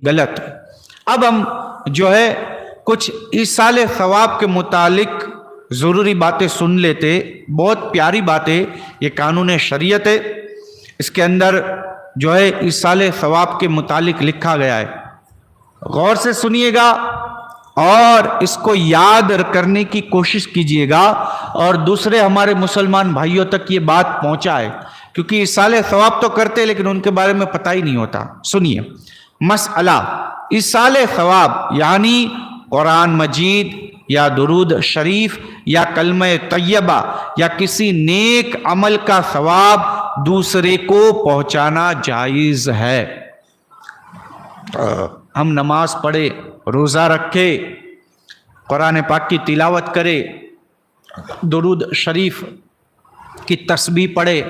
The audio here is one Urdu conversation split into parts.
غلط ہے۔ اب ہم جو ہے کچھ ایصال ثواب کے متعلق ضروری باتیں سن لیتے، بہت پیاری باتیں، یہ قانون شریعت ہے، اس کے اندر جو ہے ایصال ثواب کے متعلق لکھا گیا ہے، غور سے سنیے گا اور اس کو یاد کرنے کی کوشش کیجیے گا اور دوسرے ہمارے مسلمان بھائیوں تک یہ بات پہنچائے، کیونکہ ایصال ثواب تو کرتے لیکن ان کے بارے میں پتہ ہی نہیں ہوتا۔ سنیے مسئلہ، ایصال ثواب یعنی قرآن مجید یا درود شریف یا کلمہ طیبہ یا کسی نیک عمل کا ثواب دوسرے کو پہنچانا جائز ہے۔ ہم نماز پڑھے، روزہ رکھے، قرآن پاک کی تلاوت کرے، درود شریف کی تسبیح پڑھے،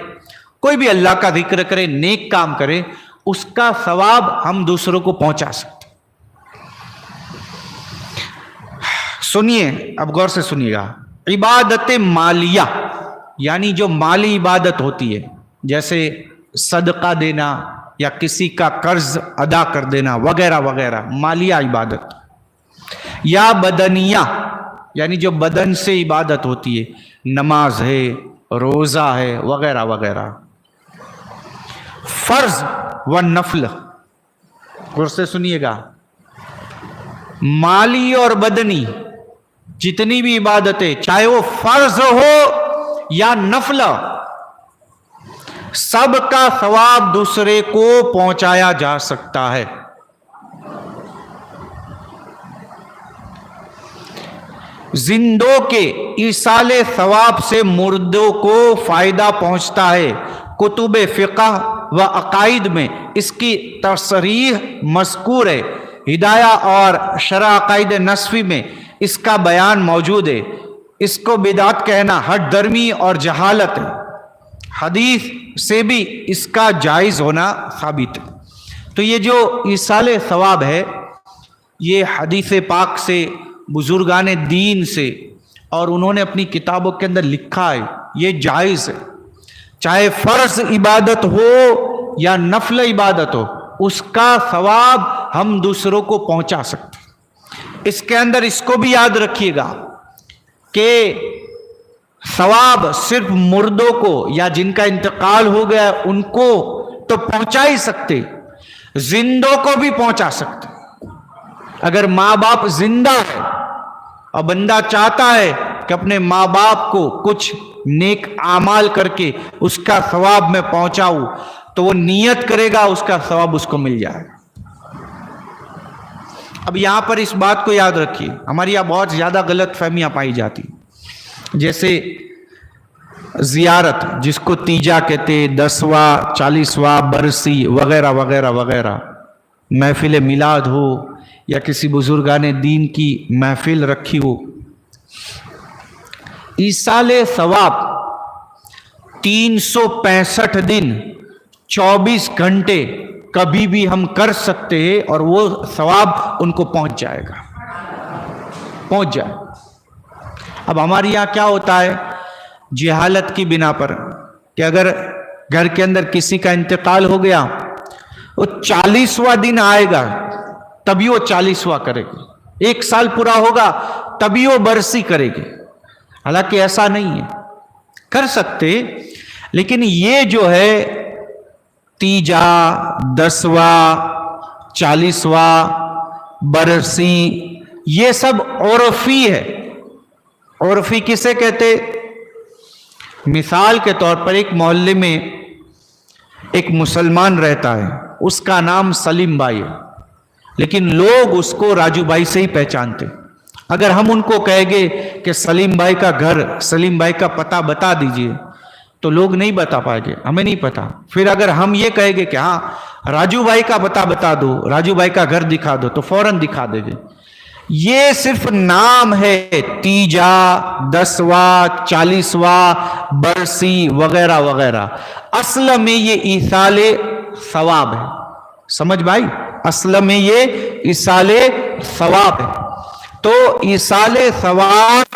کوئی بھی اللہ کا ذکر کرے، نیک کام کرے، اس کا ثواب ہم دوسروں کو پہنچا سکتے۔ سنیے، اب غور سے سنیے گا، عبادت مالیہ یعنی جو مالی عبادت ہوتی ہے، جیسے صدقہ دینا یا کسی کا قرض ادا کر دینا وغیرہ وغیرہ، مالیہ عبادت، یا بدنیہ یعنی جو بدن سے عبادت ہوتی ہے، نماز ہے، روزہ ہے وغیرہ وغیرہ، فرض و نفل، غور سے سنیے گا، مالی اور بدنی جتنی بھی عبادتیں، چاہے وہ فرض ہو یا نفل، سب کا ثواب دوسرے کو پہنچایا جا سکتا ہے۔ زندوں کے ایصال ثواب سے مردوں کو فائدہ پہنچتا ہے۔ کتب فقہ و عقائد میں اس کی تصریح مذکور ہے۔ ہدایہ اور شرح عقائد نصفی میں اس کا بیان موجود ہے۔ اس کو بدعت کہنا ہٹ درمی اور جہالت ہے۔ حدیث سے بھی اس کا جائز ہونا ثابت ہے۔ تو یہ جو ایصال ثواب ہے، یہ حدیث پاک سے، بزرگان دین سے، اور انہوں نے اپنی کتابوں کے اندر لکھا ہے، یہ جائز ہے۔ چاہے فرض عبادت ہو یا نفل عبادت ہو، اس کا ثواب ہم دوسروں کو پہنچا سکتے ہیں۔ اس کے اندر اس کو بھی یاد رکھیے گا کہ ثواب صرف مردوں کو یا جن کا انتقال ہو گیا ان کو تو پہنچا ہی سکتے، زندوں کو بھی پہنچا سکتے۔ اگر ماں باپ زندہ ہے اور بندہ چاہتا ہے کہ اپنے ماں باپ کو کچھ نیک اعمال کر کے اس کا ثواب میں پہنچاؤں، تو وہ نیت کرے گا، اس کا ثواب اس کو مل جائے گا۔ اب یہاں پر اس بات کو یاد رکھیے، ہماری یہاں بہت زیادہ غلط فہمیاں پائی جاتی، جیسے زیارت جس کو تیجا کہتے، 10واں 40واں برسی وغیرہ وغیرہ وغیرہ، محفل میلاد ہو یا کسی بزرگان دین کی محفل رکھی ہو، ایصال ثواب 365 دن 24 گھنٹے کبھی بھی ہم کر سکتے ہیں اور وہ ثواب ان کو پہنچ جائے گا، پہنچ جائے۔ اب ہمارے یہاں کیا ہوتا ہے جہالت کی بنا پر کہ اگر گھر کے اندر کسی کا انتقال ہو گیا، وہ 40واں دن آئے گا تبھی وہ 40واں کرے گی، 1 سال پورا ہوگا تبھی وہ برسی کرے گی۔ حالانکہ ایسا نہیں ہے، کر سکتے، لیکن یہ جو ہے تیجا، 10واں 40واں برسی، یہ سب عرفی ہے۔ عرفی کسے کہتے؟ مثال کے طور پر ایک محلے میں ایک مسلمان رہتا ہے، اس کا نام سلیم بھائی ہے، لیکن لوگ اس کو راجو بھائی سے ہی پہچانتے۔ اگر ہم ان کو کہیں گے کہ سلیم بھائی کا گھر، سلیم بھائی کا پتہ بتا دیجئے، تو لوگ نہیں بتا پائیں گے، ہمیں نہیں پتا۔ پھر اگر ہم یہ کہیں گے کہ ہاں راجو بھائی کا پتہ بتا دو، راجو بھائی کا گھر دکھا دو، تو فوراً دکھا دیں گے۔ یہ صرف نام ہے، تیجا، 10واں 40واں برسی وغیرہ وغیرہ، اصل میں یہ ایصال ثواب ہے۔ سمجھ بھائی، اصل میں یہ ایصال ثواب ہے۔ تو ایصال ثواب